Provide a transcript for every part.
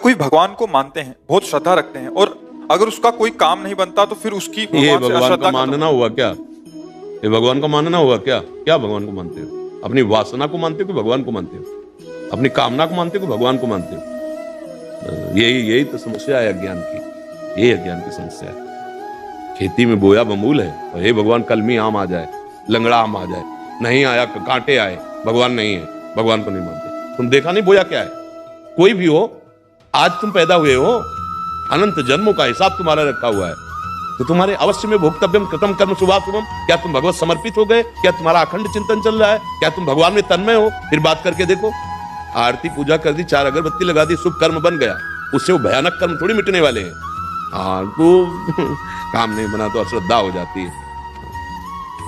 कोई भगवान को मानते हैं, बहुत श्रद्धा रखते हैं, और अगर उसका कोई काम नहीं बनता तो फिर उसकी ये भगवान का मानना हुआ क्या? ये भगवान का मानना हुआ क्या? क्या भगवान को मानते हो? अपनी वासना को मानते हो कि भगवान को मानते हो? अपनी कामना को मानते हो कि भगवान को मानते हो? यही तो समस्या है अज्ञान की। यही अज्ञान की समस्या है। खेती में बोया बमूल है और हे भगवान कलमी आम आ जाए, लंगड़ा आम आ जाए, नहीं आया कांटे आए, भगवान नहीं है, भगवान को नहीं मानते। तुम देखा नहीं बोया क्या है? कोई भी हो, आज तुम पैदा हुए हो, अनंत जन्मों का हिसाब तुम्हारा रखा हुआ है, तो तुम्हारे अवश्य में भोक्तव्यम कृतम कर्म शुभाशुभम। क्या तुम भगवत समर्पित हो गए? क्या तुम्हारा अखंड चिंतन चल रहा है? क्या तुम भगवान में तन्मय हो? फिर बात करके देखो। आरती पूजा कर दी, 4 अगरबत्ती लगा दी, शुभ कर्म बन गया, उससे वो भयानक कर्म थोड़ी मिटने वाले हैं। हाँ, तो काम नहीं बना तो अश्रद्धा हो जाती है।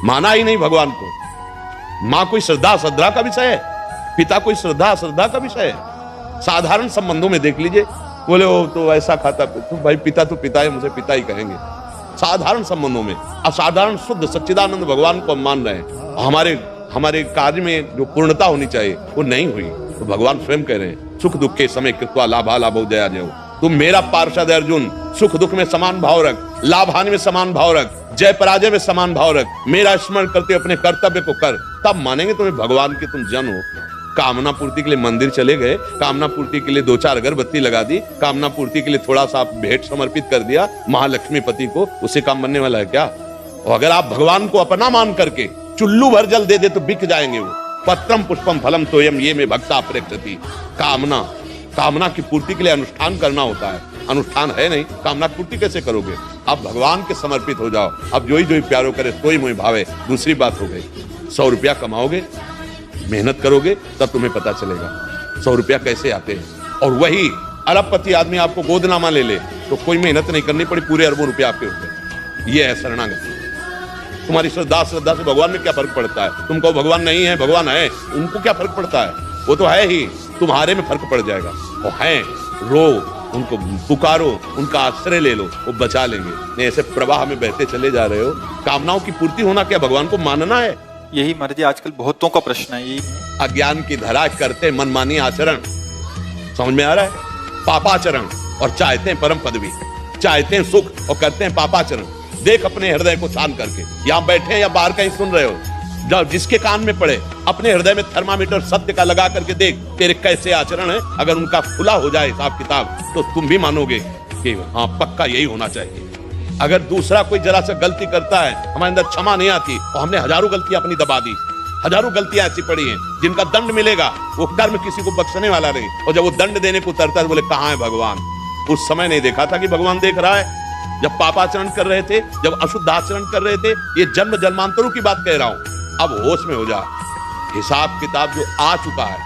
माना ही नहीं भगवान को। माँ कोई श्रद्धा का विषय है, पिता कोई श्रद्धा का विषय है। साधारण संबंधों में देख लीजिए, बोले वो तो ऐसा खाता, तो भाई पिता तो पिता है, मुझे पिता ही कहेंगे। साधारण संबंधों में असाधारण शुद्ध सच्चिदानंद भगवान को हम मान रहे हैं। हमारे कार्य में जो पूर्णता होनी चाहिए वो नहीं हुई, तो भगवान स्वयं कह रहे हैं सुख दुख के समय कृत्वा लाभा लाभो जया जयो। तुम मेरा पार्षद अर्जुन, सुख दुख में समान भाव रख, लाभ हानि में समान भाव रख, जय पराजय में समान भाव रख, मेरा स्मरण करते अपने कर्तव्य को कर, तब मानेंगे तुम्हें भगवान के तुम जन हो। कामना पूर्ति के लिए मंदिर चले गए, कामना पूर्ति के लिए 2-4 अगरबत्ती लगा दी, कामना पूर्ति के लिए थोड़ा सा भेंट समर्पित कर दिया महालक्ष्मी पति को, उससे काम बनने वाला है क्या? और अगर आप भगवान को अपना मान करके चुल्लू भर जल दे दे तो बिक जाएंगे वो। पत्रम पुष्पम फलम तोयम ये में भक्ता प्रेक्षति। कामना की पूर्ति के लिए अनुष्ठान करना होता है, अनुष्ठान है नहीं, कामना पूर्ति कैसे करोगे? आप भगवान के समर्पित हो जाओ। अब जो ही प्यारो करे सोई मोहि भावे। दूसरी बात हो गई, 100 रुपया कमाओगे, मेहनत करोगे, तब तुम्हें पता चलेगा 100 रुपया कैसे आते हैं। और वही अरबपति आदमी आपको गोदनामा ले ले तो कोई मेहनत नहीं करनी पड़ी, पूरे अरबों रुपया आपके ऊपर। ये है शरणागति। तुम्हारी श्रद्धा से भगवान में क्या फर्क पड़ता है? तुम कहो भगवान नहीं है, भगवान है, उनको क्या फर्क पड़ता है? वो तो है ही, तुम्हारे में फर्क पड़ जाएगा। वो है, रो, उनको पुकारो, उनका आश्रय ले लो, वो बचा लेंगे। नहीं ऐसे प्रवाह में बहते चले जा रहे हो। कामनाओं की पूर्ति होना क्या भगवान को मानना है? यही महाराज जी आजकल बहुतों का प्रश्न है। यही अज्ञान की धरा करते मनमानी आचरण, समझ में आ रहा है? पापाचरण, और चाहते हैं परम पदवी, चाहते हैं सुख और करते हैं पापाचरण। देख अपने हृदय को छान करके, यहाँ बैठे हैं या बाहर कहीं सुन रहे हो, जब जिसके कान में पड़े अपने हृदय में थर्मामीटर सत्य का लगा करके देख तेरे कैसे आचरण है। अगर उनका खुला हो जाए हिसाब किताब तो तुम भी मानोगे कि हाँ पक्का यही होना चाहिए। अगर दूसरा कोई जरा सा गलती करता है, हमारे अंदर क्षमा नहीं आती, और हमने हजारों गलतियां अपनी दबा दी, हजारों गलतियां ऐसी पड़ी हैं जिनका दंड मिलेगा, वो कर्म किसी को बख्शने वाला नहीं। और जब वो दंड देने को उतरता है बोले कहाँ है भगवान? उस समय नहीं देखा था कि भगवान देख रहा है। जब पापाचरण कर रहे थे, जब अशुद्ध आचरण कर रहे थे, ये जन्म जन्मांतरों की बात कह रहा हूं। अब होश में हो जा। हिसाब किताब जो आ चुका है,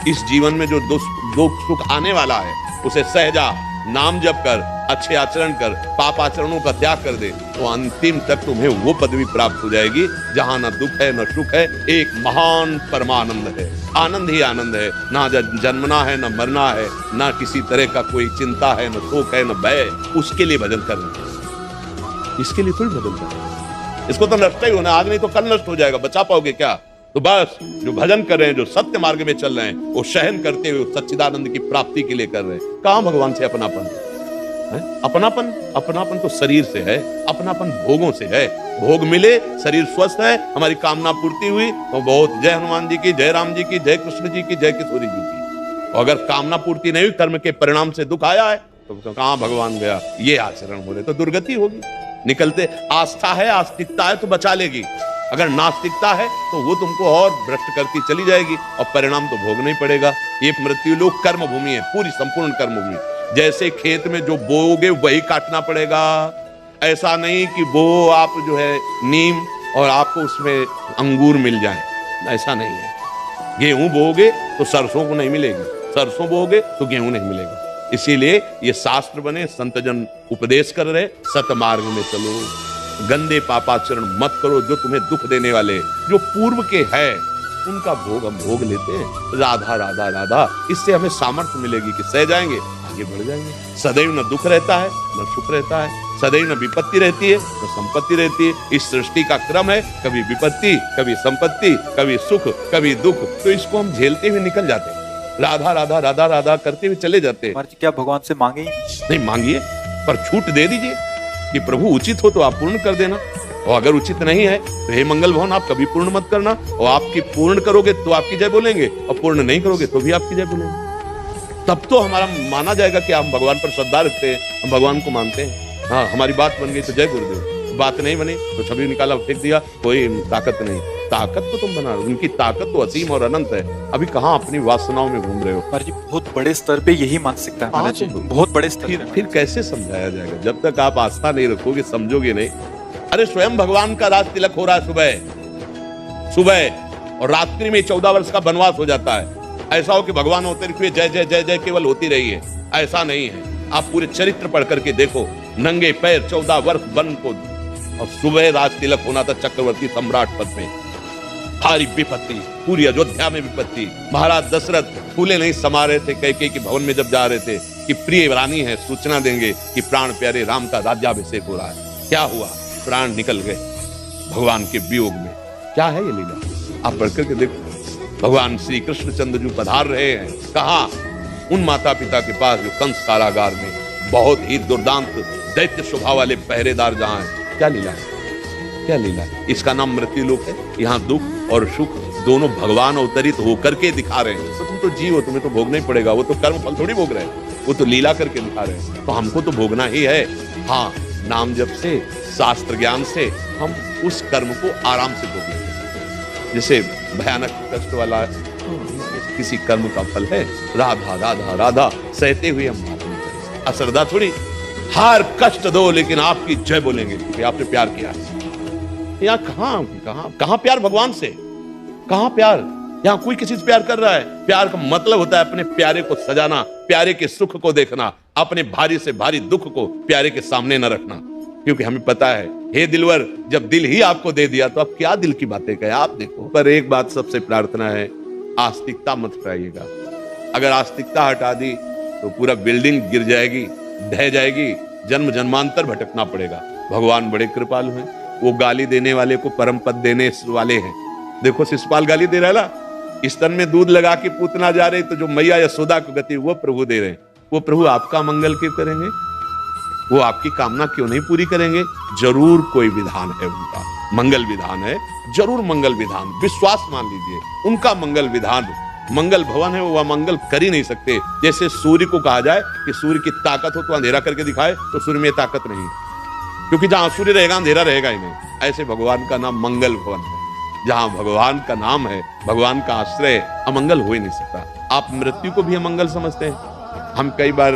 इस जीवन में जो दुख सुख आने वाला है, उसे सहजा, नाम जप कर, अच्छे आचरण कर, पाप आचरणों का त्याग कर दे, तो अंतिम तक तुम्हें वो पदवी प्राप्त हो जाएगी जहां न दुख है न सुख है, एक महान परमानंद है। आनंद ही आनंद है, ना जन्मना है न मरना है, ना किसी तरह का कोई चिंता है, न शोक है, न भय। उसके लिए भजन करना, इसके लिए थोड़ी भजन करना। इसको तो नष्ट ही होना, आज नहीं तो कल नष्ट हो जाएगा, बचा पाओगे क्या? तो बस जो भजन कर रहे हैं, जो सत्य मार्ग में चल रहे हैं, वो सहन करते हुए सच्चिदानंद की प्राप्ति के लिए कर रहे हैं। कहां भगवान से अपनापन है? अपनापन तो शरीर से है, अपनापन भोगों से है। भोग मिले, शरीर स्वस्थ है, हमारी कामना पूर्ति हुई तो बहुत जय हनुमान जी की, जय राम जी की, जय कृष्ण जी की, जय किशोरी जी की। और अगर कामना पूर्ति नहीं हुई, कर्म के परिणाम से दुख आया है, तो कहां भगवान गया? ये आचरण हो रहे तो दुर्गति होगी। निकलते आस्था है, आस्तिकता है तो बचा लेगी, अगर नास्तिकता है तो वो तुमको और भ्रष्ट करती चली जाएगी और परिणाम तो भोगना ही पड़ेगा। ये मृत्यु लोक कर्म भूमि है, पूरी संपूर्ण कर्म भूमि। जैसे खेत में जो बोओगे वही काटना पड़ेगा। ऐसा नहीं कि बो आप जो है नीम और आपको उसमें अंगूर मिल जाए, ऐसा नहीं है। गेहूं बोओगे तो सरसों को नहीं मिलेगी, सरसों बोओगे तो गेहूं नहीं मिलेगा। इसीलिए ये शास्त्र बने, संतजन उपदेश कर रहे, सतमार्ग में चलो, गंदे पापाचरण मत करो जो तुम्हें दुख देने वाले, जो पूर्व के है उनका भोग हम भोग लेते हैं। राधा राधा राधा, इससे हमें सामर्थ्य मिलेगी कि सह जाएंगे, आगे बढ़ जाएंगे। सदैव न दुख रहता है न सुख रहता है, सदैव न विपत्ति रहती है न संपत्ति रहती है। इस सृष्टि का क्रम है, कभी विपत्ति, कभी संपत्ति, कभी सुख, कभी दुख, तो इसको हम झेलते हुए निकल जाते हैं। राधा राधा राधा राधा करते हुए चले जाते हैं। कुमार जी क्या भगवान से मांगे ही नहीं मांगिए, पर छूट दे दीजिए कि प्रभु उचित हो तो आप पूर्ण कर देना, और अगर उचित नहीं है तो हे मंगल भवन आप कभी पूर्ण मत करना, और आपकी पूर्ण करोगे तो आपकी जय बोलेंगे, और पूर्ण नहीं करोगे तो भी आपकी जय बोलेंगे। तब तो हमारा माना जाएगा कि हम भगवान पर श्रद्धा रखते हैं, हम भगवान को मानते हैं। हाँ, हमारी बात बन गई तो जय गुरुदेव, बात नहीं बनी तो छवि निकाला फेंक दिया, कोई ताकत नहीं। ताकत तो तुम बना, उनकी ताकत तो असीम और अनंत है। अभी कहाँ अपनी वासनाओं में घूम रहे हो। कुमार जी बहुत बड़े स्तर पे यही मानसिकता है महाराज जी, बहुत बड़े स्तर पे। फिर कैसे समझाया जाएगा जब तक आप आस्था नहीं रखोगे, समझोगे नहीं। अरे स्वयं भगवान का राज तिलक हो रहा है सुबह सुबह, और रात्रि में 14 वर्ष का वनवास हो जाता है। ऐसा हो कि भगवान होते हुए जय जय जय जय केवल होती रही है, ऐसा नहीं है। आप पूरे चरित्र पढ़ करके देखो, नंगे पैर 14 वर्ष वन को, और सुबह राज तिलक होना था चक्रवर्ती सम्राट पद में। भारी विपत्ति, पूरी अयोध्या में विपत्ति। महाराज दशरथ फूले नहीं समा रहे थे कैकेयी के भवन में जब जा रहे थे कि प्रिय रानी है, सूचना देंगे कि प्राण प्यारे राम का राज्याभिषेक हो रहा है। क्या हुआ? प्राण निकल गए भगवान के वियोग में। क्या है ये लीला? आप पढ़ करके देखो। भगवान श्री कृष्णचंद्र जी पधार रहे हैं कहा? उन माता पिता के पास जो कंस कारागार में बहुत ही दुर्दांत दैत्य स्वभाव वाले पहरेदार जहां हैं। क्या लीला है, क्या लीला है? इसका नाम मृत्यु लोक है। यहाँ दुख और सुख दोनों भगवान अवतरित होकर के दिखा रहे हैं। तो तुम तो जीव हो, तुम्हें तो भोगना ही पड़ेगा। वो तो कर्म फल थोड़ी भोग रहे हैं, वो तो लीला करके दिखा रहे हैं। तो हमको तो भोगना ही है। हाँ, नाम जप से, शास्त्र ज्ञान से हम उस कर्म को आराम से भोग लेते हैं। जैसे भयानक कष्ट वाला किसी कर्म का फल है, राधा राधा राधा सहते हुए हम अश्रद्धा थोड़ी। हर कष्ट दो लेकिन आपकी जय बोलेंगे क्योंकि आपने प्यार किया। यहाँ कहां प्यार भगवान से? कहां प्यार? यहाँ कोई किसी से प्यार कर रहा है? प्यार का मतलब होता है अपने प्यारे को सजाना, प्यारे के सुख को देखना, अपने भारी से भारी दुख को प्यारे के सामने न रखना। क्योंकि हमें पता है, हे दिलवर, जब दिल ही आपको दे दिया तो आप क्या दिल की बातें कहें। आप देखो। पर एक बात सबसे प्रार्थना है, आस्तिकता मत हटाइएगा। अगर आस्तिकता हटा दी तो पूरा बिल्डिंग गिर जाएगी, ढह जाएगी, जन्म जन्मांतर भटकना पड़ेगा। भगवान बड़े कृपालु हैं। वो गाली देने वाले को परम पद देने वाले हैं। देखो शिशुपाल गाली दे रहा है, स्तन में दूध लगा के पूतना जा रहे, तो जो मैया यशोदा को गति वो प्रभु दे रहे हैं। वो प्रभु आपका मंगल क्यों करेंगे? वो आपकी कामना क्यों नहीं पूरी करेंगे? जरूर कोई विधान है उनका, मंगल विधान है, जरूर मंगल विधान। विश्वास मान लीजिए, उनका मंगल विधान मंगल भवन है। वो मंगल कर ही नहीं सकते। जैसे सूर्य को कहा जाए कि सूर्य की ताकत हो तो अंधेरा करके दिखाए, तो सूर्य में ताकत नहीं, क्योंकि जहां सूर्य रहेगा अंधेरा रहेगा ही नहीं। ऐसे भगवान का नाम मंगल भवन है। जहां भगवान का नाम है, भगवान का आश्रय, अमंगल हो ही नहीं सकता। आप मृत्यु को भी अमंगल समझते हैं। हम कई बार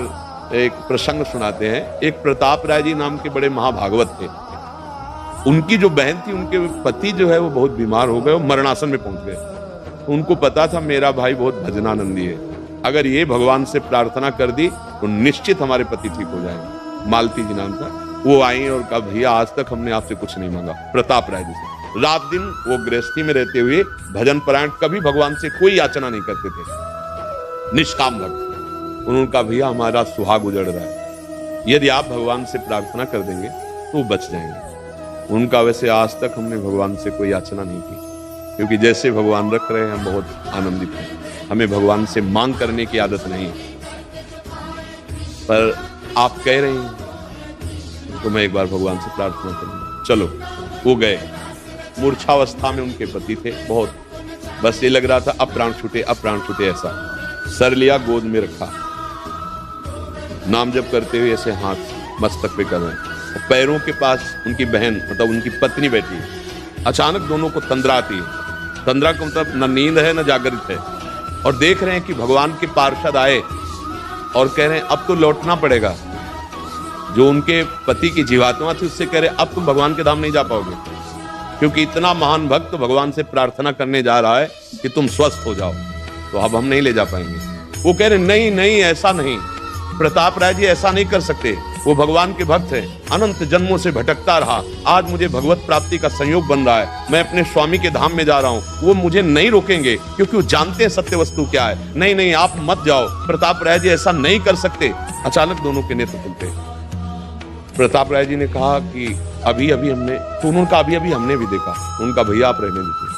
एक प्रसंग सुनाते हैं। एक प्रताप राय जी नाम के बड़े महाभागवत थे। उनकी जो बहन थी, उनके पति जो है वो बहुत बीमार हो गए, वो मरणासन में पहुंच गए। उनको पता था मेरा भाई बहुत भजनानंदी है, अगर ये भगवान से प्रार्थना कर दी तो निश्चित हमारे पति ठीक हो जाएंगे। मालती जी नाम था। वो आई और कहा, भैया आज तक हमने आपसे कुछ नहीं मांगा। प्रताप राय जी से रात दिन वो गृहस्थी में रहते हुए भजन परायण, कभी भगवान से कोई याचना नहीं करते थे, निष्काम भक्त। उन्होंने कहा, भैया हमारा सुहाग उजड़ रहा है, यदि आप भगवान से प्रार्थना कर देंगे तो वो बच जाएंगे। उनका वैसे आज तक हमने भगवान से कोई याचना नहीं की, क्योंकि जैसे भगवान रख रहे हैं हम बहुत आनंदित हैं। हमें भगवान से मांग करने की आदत नहीं है। पर आप कह रहे हैं तो मैं एक बार भगवान से प्रार्थना करूंगा। चलो, वो गए। मूर्छावस्था में उनके पति थे बहुत, बस ये लग रहा था अब प्राण छूटे, अब प्राण छूटे। ऐसा सर लिया, गोद में रखा, नाम जप करते हुए ऐसे हाथ मस्तक पे कर रहे हैं। पैरों के पास उनकी बहन, मतलब उनकी पत्नी बैठी है। अचानक दोनों को तंद्रा आती है। तंद्रा का मतलब न नींद है न जागृत है, और देख रहे हैं कि भगवान के पार्षद आए और कह रहे हैं अब तो लौटना पड़ेगा। जो उनके पति की जीवात्मा थी उससे कह रहे अब तुम भगवान के धाम नहीं जा पाओगे, क्योंकि इतना महान भक्त भगवान से प्रार्थना करने जा रहा है कि तुम स्वस्थ हो जाओ, तो अब हम नहीं ले जा पाएंगे। वो कह रहे नहीं नहीं, ऐसा नहीं, प्रताप राय जी ऐसा नहीं कर सकते। वो भगवान के भक्त है, अनंत जन्मों से भटकता रहा, आज मुझे भगवत प्राप्ति का संयोग बन रहा है, मैं अपने स्वामी के धाम में जा रहा हूँ, वो मुझे नहीं रोकेंगे क्योंकि वो जानते हैं सत्य वस्तु क्या है। नहीं नहीं, आप मत जाओ, प्रताप राय जी ऐसा नहीं कर सकते। अचानक दोनों के नेत्र खुलते। प्रताप राय जी ने कहा कि अभी अभी हमने, तो उन्होंने कहा अभी अभी हमने भी देखा। उनका भैया आप रहने दीजिए,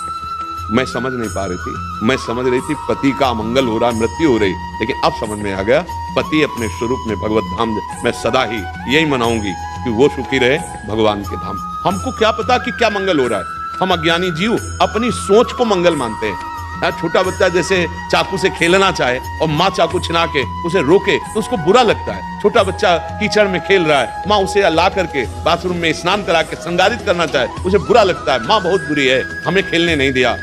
मैं समझ नहीं पा रही थी। मैं समझ रही थी पति का अमंगल हो रहा, मृत्यु हो रही, लेकिन अब समझ में आ गया पति अपने स्वरूप में भगवत धाम, मैं सदा ही यही मनाऊंगी कि वो सुखी रहे भगवान के धाम। हमको क्या पता कि क्या मंगल हो रहा है। हम अज्ञानी जीव अपनी सोच को मंगल मानते हैं। छोटा बच्चा जैसे चाकू से खेलना चाहे और माँ चाकू छिना के उसे रोके तो उसको बुरा लगता है। छोटा बच्चा कीचड़ में खेल रहा है, माँ उसे ला करके बाथरूम में स्नान करा के श्रृंगारित करना चाहे, उसे बुरा लगता है, माँ बहुत बुरी है, हमें खेलने नहीं दिया।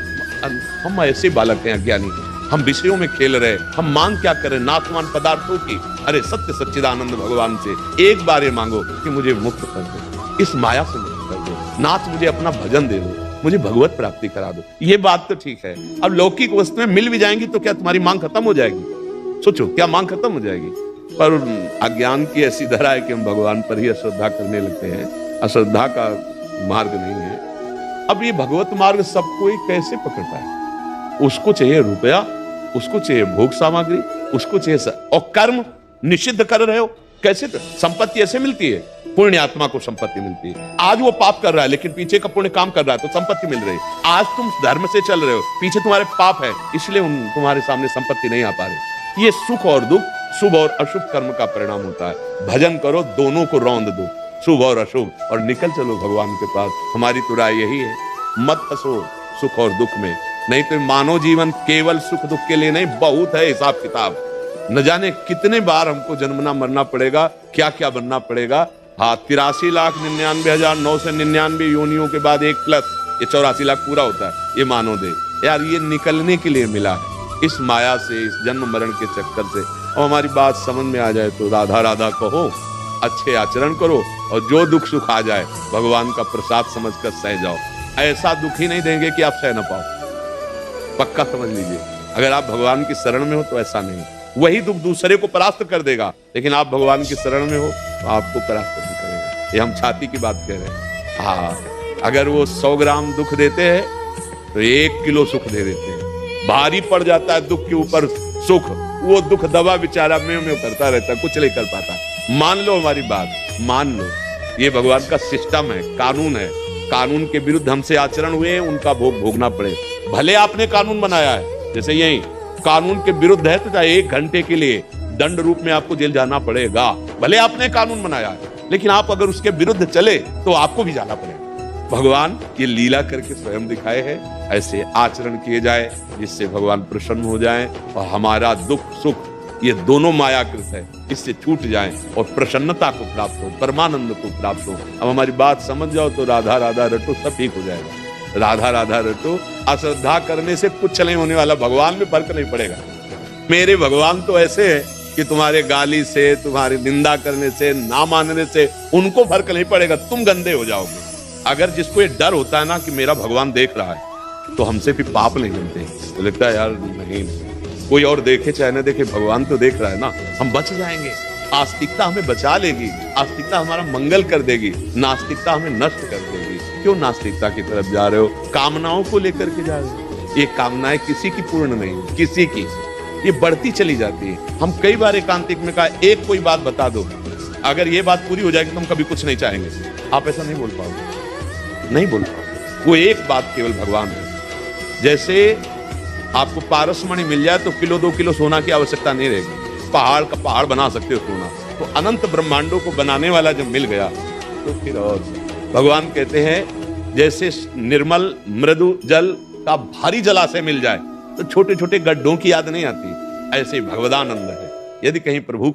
हम ऐसे बालक हैं अज्ञानी, हम विषयों में खेल रहे, हम मांग क्या करें नाथवान पदार्थों की। अरे सत्य सच्चिदानंद भगवान से एक बार ये मांगो कि मुझे मुक्त कर दो, इस माया से मुक्त कर दो, नाथ मुझे अपना भजन दे दो, मुझे भगवत प्राप्ति करा दो। ये बात तो ठीक है। अब लौकिक वस्तुएं मिल भी जाएंगी तो क्या तुम्हारी मांग खत्म हो जाएगी? सोचो, क्या मांग खत्म हो जाएगी? पर अज्ञान की ऐसी धरा है कि हम भगवान पर ही अश्रद्धा करने लगते हैं। अश्रद्धा का मार्ग नहीं है। अब ये भगवत मार्ग सब कोई कैसे पकड़ता है? उसको चाहिए रुपया, उसको चाहिए भोग सामग्री, उसको चाहिए और कर्म निषिद्ध कर रहे हो। कैसे? संपत्ति ऐसे मिलती है, पुण्य आत्मा को संपत्ति मिलती है। आज वो पाप कर रहा है लेकिन पीछे का पुण्य काम कर रहा है तो संपत्ति मिल रही है। आज तुम धर्म से चल रहे हो, पीछे तुम्हारे पाप है, इसलिए तुम्हारे सामने संपत्ति नहीं आ पा रही। ये सुख और दुख, शुभ और अशुभ कर्म का परिणाम होता है। भजन करो, दोनों को रौंद दो, शुभ और अशुभ, और निकल चलो भगवान के पास। हमारी तो राय यही है, मत फंसो सुख और दुख में। नहीं तो मानव जीवन केवल सुख दुख के लिए नहीं, बहुत है हिसाब किताब। न जाने कितने बार हमको जन्मना मरना पड़ेगा, क्या क्या बनना पड़ेगा। हाँ, 83,99,999 योनियों के बाद एक प्लस ये 84 लाख पूरा होता है। ये मानो दे यार, ये निकलने के लिए मिला है इस माया से, इस जन्म मरण के चक्कर से। और हमारी बात समझ में आ जाए तो राधा राधा कहो, अच्छे आचरण करो, और जो दुख सुख आ जाए भगवान का प्रसाद समझकर सह जाओ। ऐसा दुख ही नहीं देंगे कि आप सह न पाओ, पक्का समझ लीजिए। अगर आप भगवान की शरण में हो तो ऐसा नहीं। वही दुख दूसरे को परास्त कर देगा, लेकिन आप भगवान की शरण में हो तो आपको परास्त नहीं करेगा। ये हम छाती की बात कह रहे हैं। हाँ, अगर वो 100 ग्राम दुख देते हैं तो 1 किलो सुख दे देते हैं। भारी पड़ जाता है दुख के ऊपर सुख, वो दुख दबा बेचारा में करता रहता, कुछ नहीं कर पाता। मान लो हमारी बात, मान लो ये भगवान का सिस्टम है, कानून है। कानून के विरुद्ध हमसे आचरण हुए, उनका भोग भोगना पड़े। भले आपने कानून बनाया है, जैसे यही कानून के विरुद्ध है तो चाहे 1 घंटे के लिए दंड रूप में आपको जेल जाना पड़ेगा। भले आपने कानून बनाया है, लेकिन आप अगर उसके विरुद्ध चले तो आपको भी जाना पड़ेगा। भगवान ये लीला करके स्वयं दिखाए हैं। ऐसे आचरण किए जाए जिससे भगवान प्रसन्न हो जाएं और हमारा दुख सुख ये दोनों मायाकृत है, इससे छूट जाएं और प्रसन्नता को प्राप्त हो, परमानंद को प्राप्त हो। अब हमारी बात समझ जाओ तो राधा राधा रटो, सब ठीक हो जाएगा। राधा राधा रटो, अश्रद्धा करने से कुछ नहीं होने वाला, भगवान में फर्क नहीं पड़ेगा। मेरे भगवान तो ऐसे है कि तुम्हारे गाली से, तुम्हारी निंदा करने से, ना मानने से उनको फर्क नहीं पड़ेगा, तुम गंदे हो जाओगे। अगर जिसको ये डर होता है ना कि मेरा भगवान देख रहा है, तो हमसे फिर पाप नहीं बनते। तो लगता है यार नहीं, कोई और देखे चाहे ना देखे, भगवान तो देख रहा है ना, हम बच जाएंगे। आस्तिकता हमें बचा लेगी, आस्तिकता हमारा मंगल कर देगी, नास्तिकता हमें नष्ट कर देगी। क्यों नास्तिकता की तरफ जा रहे हो? कामनाओं को लेकर के जा रहे हो। ये कामनाएं किसी की पूर्ण नहीं, किसी की, ये बढ़ती चली जाती है। हम कई बार एकांतिक में कहा, एक कोई बात बता दो, अगर ये बात पूरी हो जाएगी तो हम कभी कुछ नहीं चाहेंगे। आप ऐसा नहीं बोल पाओगे, नहीं बोल पाओगे। वो एक बात केवल भगवान है। जैसे आपको पारसमणि मिल जाए तो किलो 2 किलो सोना की आवश्यकता नहीं रहेगी, पहाड़ का पहाड़ बना सकते हो सोना। तो अनंत ब्रह्मांडों को बनाने वाला जब मिल गया तो फिर और भगवान कहते हैं जैसे निर्मल मृदु जल का भारी जलाशय मिल जाए तो छोटे छोटे गड्ढों की याद नहीं आती, ऐसे भगवदानंद है। यदि कहीं प्रभु